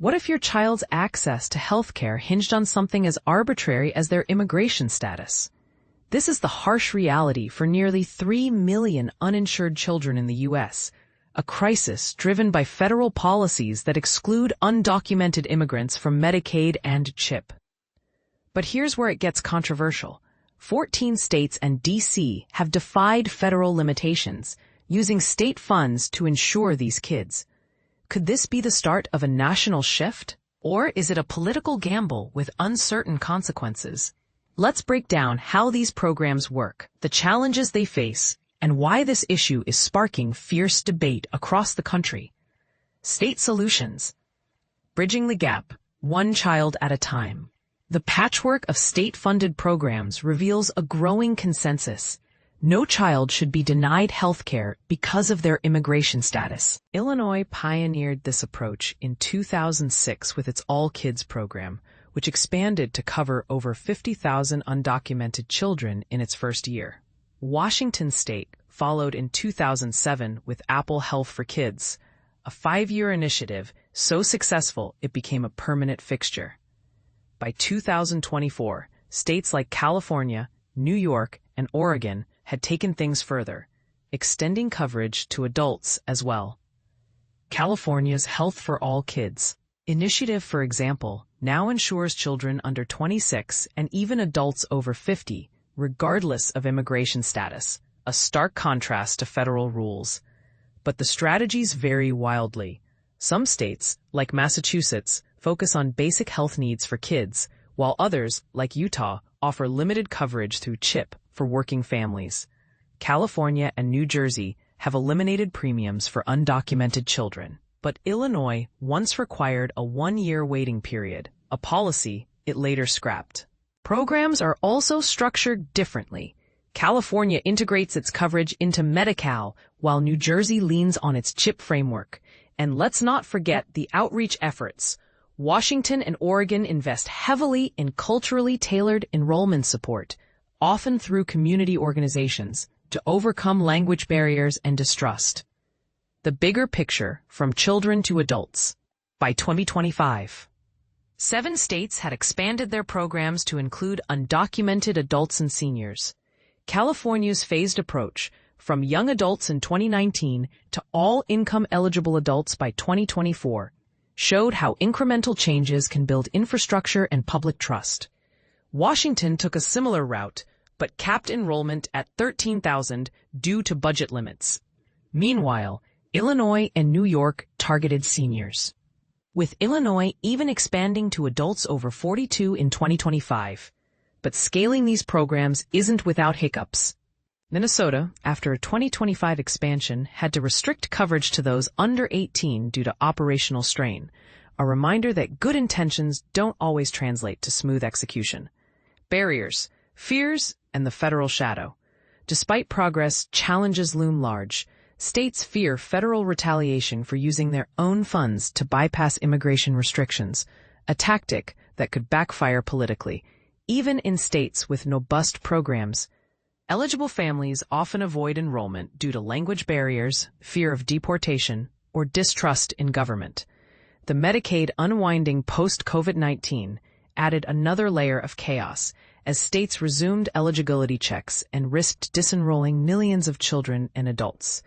What if your child's access to healthcare hinged on something as arbitrary as their immigration status? This is the harsh reality for nearly 3 million uninsured children in the U.S., a crisis driven by federal policies that exclude undocumented immigrants from Medicaid and CHIP. But here's where it gets controversial. 14 states and D.C. have defied federal limitations, using state funds to insure these kids. Could this be the start of a national shift? Or is it a political gamble with uncertain consequences? Let's break down how these programs work, the challenges they face, and why this issue is sparking fierce debate across the country. State solutions. Bridging the gap, one child at a time. The patchwork of state-funded programs reveals a growing consensus. No child should be denied health care because of their immigration status. Illinois pioneered this approach in 2006 with its All Kids program, which expanded to cover over 50,000 undocumented children in its first year. Washington State followed in 2007 with Apple Health for Kids, a 5-year initiative so successful it became a permanent fixture. By 2024, states like California, New York, and Oregon had taken things further, extending coverage to adults as well. California's Health for All Kids initiative, for example, now insures children under 26 and even adults over 50, regardless of immigration status, a stark contrast to federal rules. But the strategies vary wildly. Some states, like Massachusetts, focus on basic health needs for kids, while others, like Utah, offer limited coverage through CHIP for working families. California and New Jersey have eliminated premiums for undocumented children, but Illinois once required a 1-year waiting period, a policy it later scrapped. Programs are also structured differently. California integrates its coverage into Medi-Cal, while New Jersey leans on its CHIP framework. And let's not forget the outreach efforts. Washington and Oregon invest heavily in culturally tailored enrollment support, often through community organizations, to overcome language barriers and distrust. The bigger picture, from children to adults. By 2025, 7 states had expanded their programs to include undocumented adults and seniors. California's phased approach, from young adults in 2019 to all income-eligible adults by 2024, showed how incremental changes can build infrastructure and public trust. Washington took a similar route, but capped enrollment at 13,000 due to budget limits. Meanwhile, Illinois and New York targeted seniors, with Illinois even expanding to adults over 42 in 2025. But scaling these programs isn't without hiccups. Minnesota, after a 2025 expansion, had to restrict coverage to those under 18 due to operational strain, a reminder that good intentions don't always translate to smooth execution. Barriers, fears, and the federal shadow. Despite progress, challenges loom large. States fear federal retaliation for using their own funds to bypass immigration restrictions, a tactic that could backfire politically. Even in states with robust programs, eligible families often avoid enrollment due to language barriers, fear of deportation, or distrust in government. The Medicaid unwinding post-COVID-19 added another layer of chaos as states resumed eligibility checks and risked disenrolling millions of children and adults.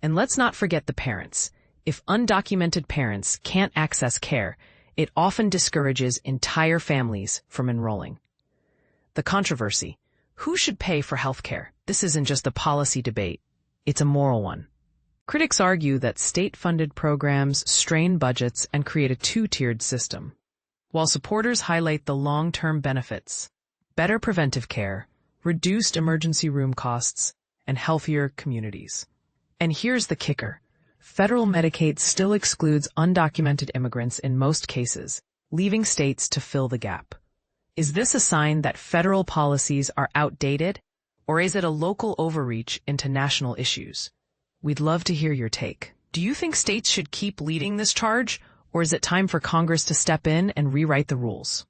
And let's not forget the parents. If undocumented parents can't access care, it often discourages entire families from enrolling. The controversy. Who should pay for health care? This isn't just a policy debate. It's a moral one. Critics argue that state-funded programs strain budgets and create a two-tiered system, while supporters highlight the long-term benefits: better preventive care, reduced emergency room costs, and healthier communities. And here's the kicker. Federal Medicaid still excludes undocumented immigrants in most cases, leaving states to fill the gap. Is this a sign that federal policies are outdated, or is it a local overreach into national issues? We'd love to hear your take. Do you think states should keep leading this charge, or is it time for Congress to step in and rewrite the rules?